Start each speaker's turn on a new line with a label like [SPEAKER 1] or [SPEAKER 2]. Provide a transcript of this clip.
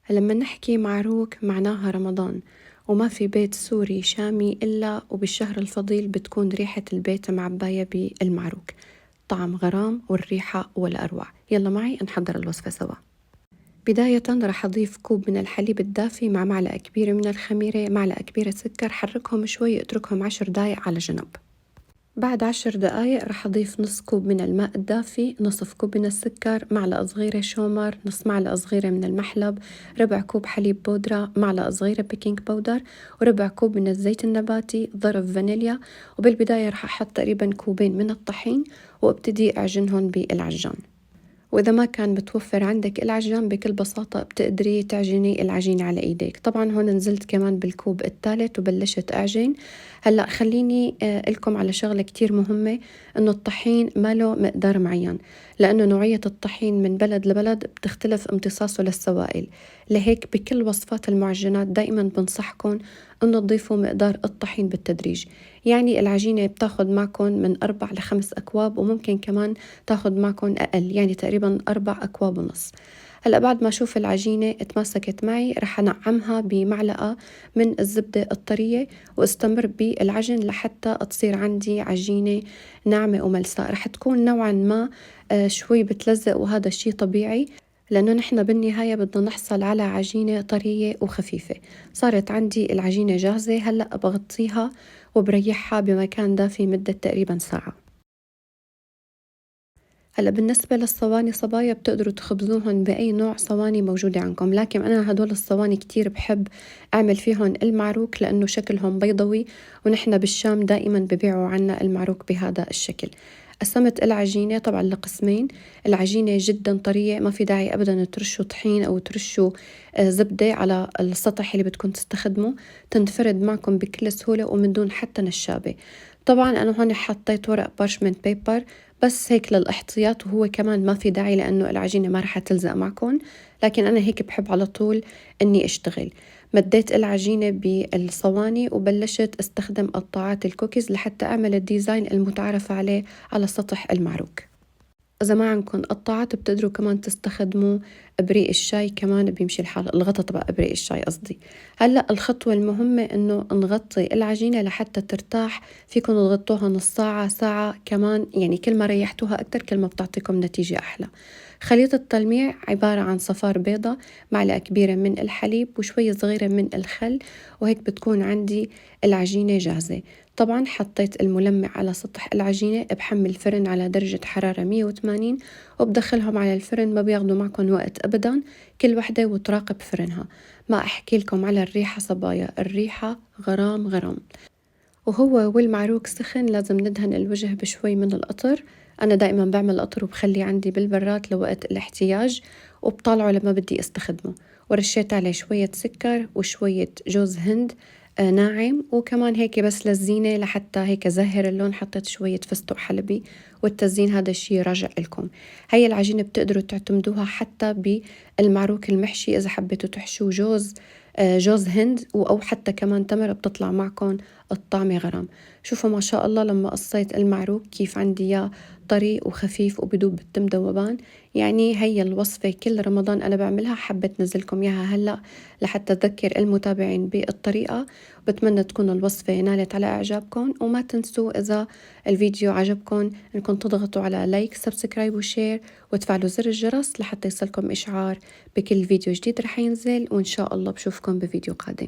[SPEAKER 1] لما نحكي معروك معناها رمضان، وما في بيت سوري شامي إلا وبالشهر الفضيل بتكون ريحة البيت معباية بالمعروك. طعم غرام والريحة ولا أروع. يلا معي نحضر الوصفة سوا. بداية رح أضيف كوب من الحليب الدافي مع معلقة كبيرة من الخميرة، معلقة كبيرة سكر، حركهم شوي اتركهم 10 دقايق على جنب. بعد 10 دقايق رح أضيف نص كوب من الماء الدافي، نصف كوب من السكر، معلقة صغيرة شومر، نص معلقة صغيرة من المحلب، ربع كوب حليب بودرة، معلقة صغيرة بيكنج باودر، وربع كوب من الزيت النباتي، ظرف فانيليا. وبالبداية رح أحط تقريبا كوبين من الطحين وابتدي أعجنهم بالعجان. وإذا ما كان متوفر عندك العجان بكل بساطة بتقدري تعجني العجينة على إيديك. طبعا هون نزلت كمان بالكوب الثالث وبلشت أعجن. هلأ خليني لكم على شغلة كتير مهمة، إنه الطحين ما له مقدار معين، لأنه نوعية الطحين من بلد لبلد بتختلف امتصاصه للسوائل. لهيك بكل وصفات المعجنات دائما بنصحكم إنه تضيفوا مقدار الطحين بالتدريج. يعني العجينة بتاخد معكم من 4 ل5 أكواب، وممكن كمان تاخد معكم أقل، يعني تقريبا 4 أكواب ونص. هلأ بعد ما أشوف العجينة اتماسكت معي رح أنعمها بمعلقة من الزبدة الطرية واستمر بالعجن لحتى تصير عندي عجينة ناعمة وملساء. رح تكون نوعا ما شوي بتلزق، وهذا الشي طبيعي لأنه نحن بالنهاية بدنا نحصل على عجينة طرية وخفيفة. صارت عندي العجينة جاهزة، هلأ بغطيها وبريحها بمكان دافي مدة تقريبا ساعة. هلا بالنسبة للصواني صبايا بتقدروا تخبزوهن بأي نوع صواني موجودة عندكم، لكن أنا هدول الصواني كتير بحب أعمل فيهن المعروك لأنه شكلهم بيضوي، ونحن بالشام دائما ببيعوا عنا المعروك بهذا الشكل. قسمت العجينة طبعا لقسمين. العجينة جدا طرية، ما في داعي أبدا ترشوا طحين أو ترشوا زبدة على السطح اللي بدكم تستخدمه، تنفرد معكم بكل سهولة ومن دون حتى نشابة. طبعا أنا هون حطيت ورق بارشمنت بيبر بس هيك للاحتياط، وهو كمان ما في داعي لأنه العجينة ما رح تلزق معكم، لكن أنا هيك بحب على طول أني أشتغل. مديت العجينة بالصواني وبلشت استخدم قطاعات الكوكيز لحتى أعمل الديزاين المتعارف عليه على سطح المعروك. إذا ما عندكم قطاعات بتقدروا كمان تستخدموا إبريق الشاي، كمان بيمشي الحال، الغطا تبع إبريق الشاي قصدي. هلأ الخطوة المهمة إنه نغطي العجينة لحتى ترتاح. فيكم تغطوها نص ساعة، ساعة كمان، يعني كل ما ريحتوها أكتر كل ما بتعطيكم نتيجة أحلى. خليط التلميع عبارة عن صفار بيضة، معلقة كبيرة من الحليب، وشوية صغيرة من الخل، وهيك بتكون عندي العجينة جاهزة. طبعا حطيت الملمع على سطح العجينة، بحمل الفرن على درجة حرارة 180 وبدخلهم على الفرن. ما بياخدوا معكم وقت أبدا، كل وحدة وتراقب فرنها. ما أحكي لكم على الريحة صبايا، الريحة غرام غرام. وهو والمعروك سخن لازم ندهن الوجه بشوي من القطر. أنا دائما بعمل قطر وبخلي عندي بالبراد لوقت الاحتياج، وبطلعه لما بدي استخدمه. ورشيت عليه شوية سكر وشوية جوز هند ناعم، وكمان هيك بس للزينة لحتى هيك زهر اللون حطيت شوية فستق حلبي، والتزيين هذا الشي راجع لكم. هاي العجينة بتقدروا تعتمدوها حتى بالمعروك المحشي، إذا حبيتوا تحشوا جوز هند أو حتى كمان تمر بتطلع معكم الطعمة غرام. شوفوا ما شاء الله لما قصيت المعروك كيف عندي إياه طري وخفيف وبدوب بالتم ذوبان. يعني هي الوصفة كل رمضان أنا بعملها، حبيت نزلكم إياها هلأ لحتى أذكر المتابعين بالطريقة. بتمنى تكون الوصفة نالت على إعجابكم، وما تنسوا إذا الفيديو عجبكم إنكم تضغطوا على لايك سبسكرايب وشير وتفعلوا زر الجرس لحتى يصلكم إشعار بكل فيديو جديد رح ينزل. وإن شاء الله بشوفكم بفيديو قادم.